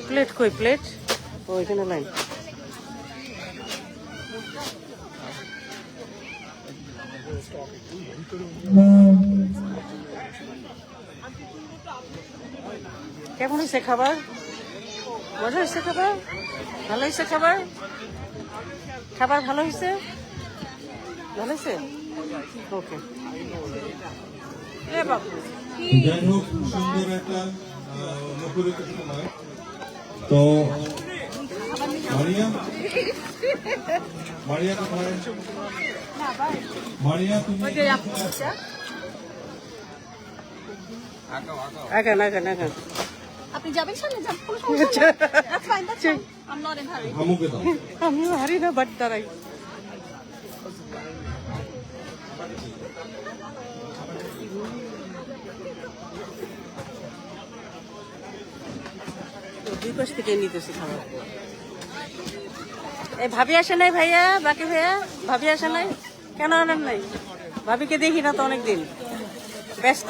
Plate কই plate ওইখানে line কেমন হয়েছে খাবার? মজা হয়েছে খাবার? ভালো হয়েছে খাবার? খাবার ভালো হয়েছে? ভালো হয়েছে? ওকে। যাই হোক, সুন্দর একটা মুখরিত সময়। তো মারিয়া কোথায়? মারিয়া তুমি আগান আগান আগান আপনি যাবেন সামনে যান কোনো সমস্যা নেই that's fine I am not in hurry হামুকে দাও। আমিও হারি না বাট দাঁড়াই দুই পাশ থেকে নিতেছি খাবার। এই ভাবি আসে নাই ভাইয়া? বাকি ভাইয়া ভাবি আসে নাই কেন? আনেন নাই? ভাবিকে দেখি না তো অনেকদিন, ব্যস্ত।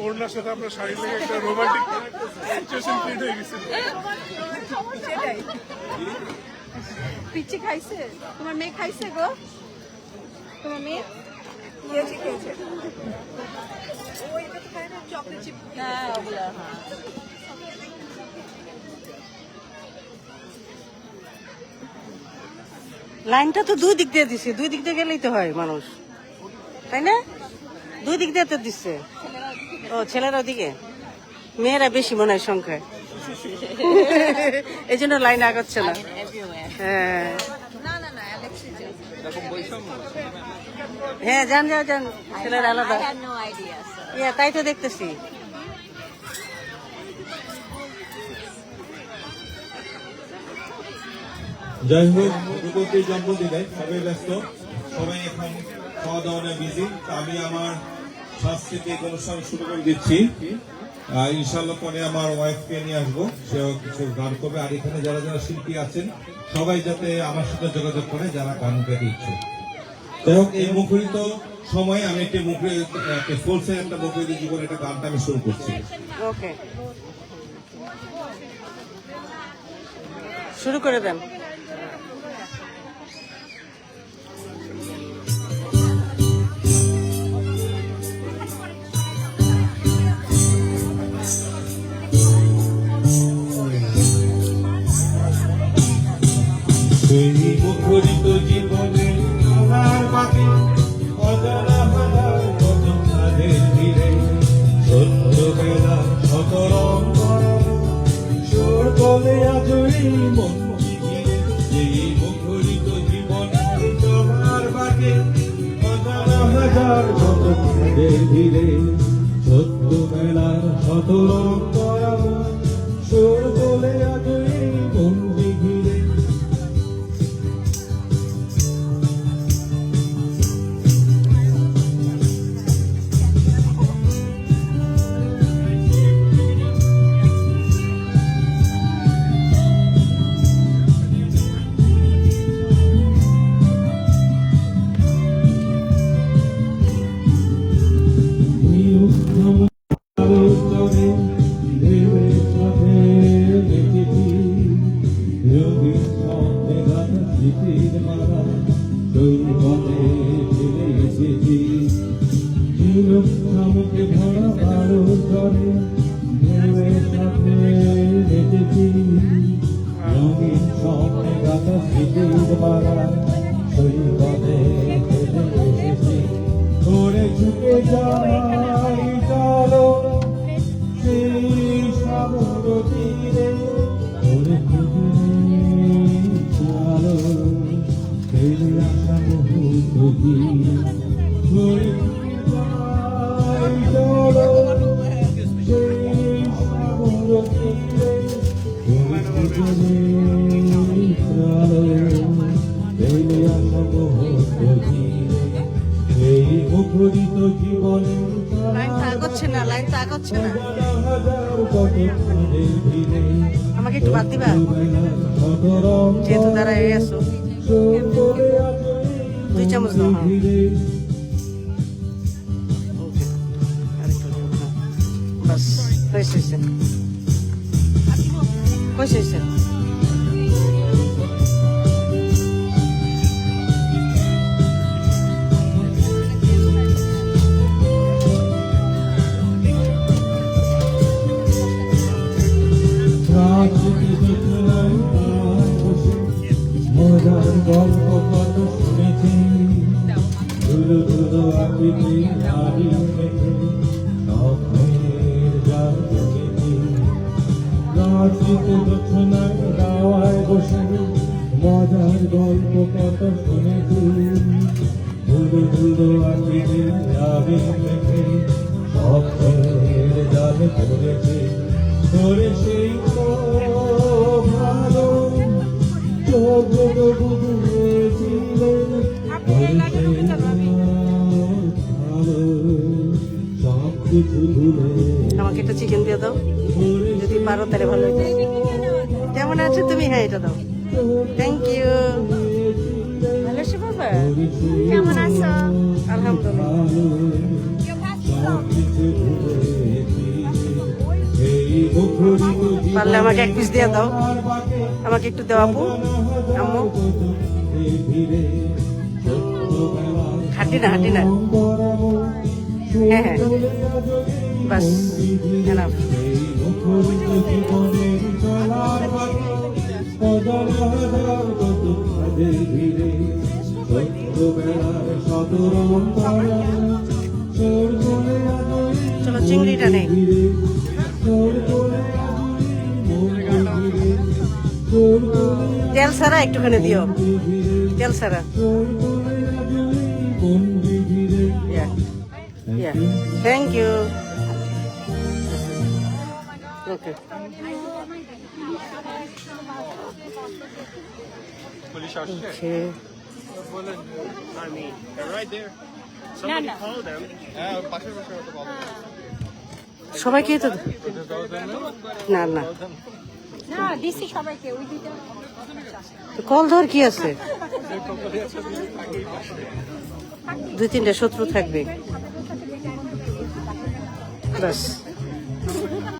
ওনার সাথে আপনার শাড়ি লেগে একটা রোমান্টিক সিচুয়েশন ক্রিয়েট হয়ে গেছে। পিচ্চি খাইছে? তোমার মেয়ে খাইছে গো? তোমার মেয়ে খেয়েছে খেয়েছে ওইটা তো খায় না চকলেট চিপ। হ্যাঁ ওগুলা হ্যাঁ লাইনটা তো দুই দিক দিয়ে দিছে, দুই দিক দিয়ে গেলেই তো হয় মানুষ, তাই না? দুই দিক দিয়ে তো দিচ্ছে। ও ছেলেরা ওদিকে, মেয়েরা বেশি মনে হয় সংখ্যায়, এই জন্য লাইন আগাচ্ছে না। হ্যাঁ না না না অ্যালেক্সি হ্যাঁ যান যান যান, ছেলেরা আলাদা। I have no idea sir yeah তাই তো দেখতেছি। যাই হোক, রূপবতী জন্মদিনে সবাই ব্যস্ত, সবাই এখন খাওয়া দাওয়া নিয়ে বিজি। আমি আমার সাংস্কৃতিক অনুষ্ঠান শুরু করে দিচ্ছি। ইনশাল্লাহ পরে আমার ওয়াইফকে নিয়ে আসবো, সেও কিছু গান করবে। আর এখানে যারা যারা শিল্পী আছেন সবাই যাতে আমার সাথে যোগাযোগ করে যারা গান গাইতে ইচ্ছে। যাই হোক, এই মুখরিত সময় আমি একটি ফুলসের একটা মুখরিত জীবনের একটা গানটা আমি শুরু করছি। ওকে শুরু করে দেন। সেই মুখরিত জীবনে আমার বাকি অজানা হাজার কত কাজের ভিড়ে ছোট্টবেলা শত রং সুর তোলে আজই মন ঘিরে। সেই মুখরিত জীবনে তোমার বাকি অজানা হাজার কত কাজের ভিড়ে ছোট্টবেলার শত রং সুর তোলে আজই মন ঘিরে। করে ঝুঁকে যাই চলো সেই সাগর তীরে করে চলো ফেলে আসা মুহূর্ত করে যাই চলো সেই সাগর তীরে করে চলো ফেলে আসা মুহূর্ত এই মুখরিত জীবনে আগাচ্ছে না, লাইন তো আগাচ্ছে না। আমাকে একটু বাদ দিবা, যেহেতু দাঁড়ায় আছো। 2 চামচ দাও। হ্যাঁ। ওকে, আরেকটু দিও, হ্যাঁ। বাস হয়েছে হয়েছে। মজার গল্প কত শুনেছি, ধুলো ধুলো আঁকিতে নারী মেখে স্বপ্নের জাল জেগেছি। রাত্রিতে জোছনায় দাওয়ায় বসে মজার গল্প কত শুনেছি, ধুলো ধুলো আঁকিতে নারী মেখে স্বপ্নের জাল পড়েছি। ধরে সেই তো ভালো চোখ বুঝেছিলেন, সব কিছু ভুলে আমাকে একটা চিকেন দিয়ে দাও, যদি পারো তাহলে ভালো হতো। কেমন আছো তুমি? হ্যাঁ, এটা দাও। Thank you. ভালো আছো বাবা? কেমন আছো? আলহামদুলিল্লাহ। পারলে আমাকে 1 পিস দিয়ে দাও, আমাকে একটু দাও আপু। আম্মু, হাঁটি না। হ্যাঁ হ্যাঁ, বাস enough। চলো চিংড়িটা নেই। তেল ছাড়া একটুখানি দিও, তেল ছাড়া। Thank you. ওকে, পুলিশ আসছে ওকে। বলেন আমি রাইট देयर না somebody না call them হ্যাঁ পাশের পাশে তো বল সবাইকে তো না না, না দিছি সবাইকে, ওই দুইটা কল ধর কি আছে, 2-3টা শত্রু থাকবে, বাস।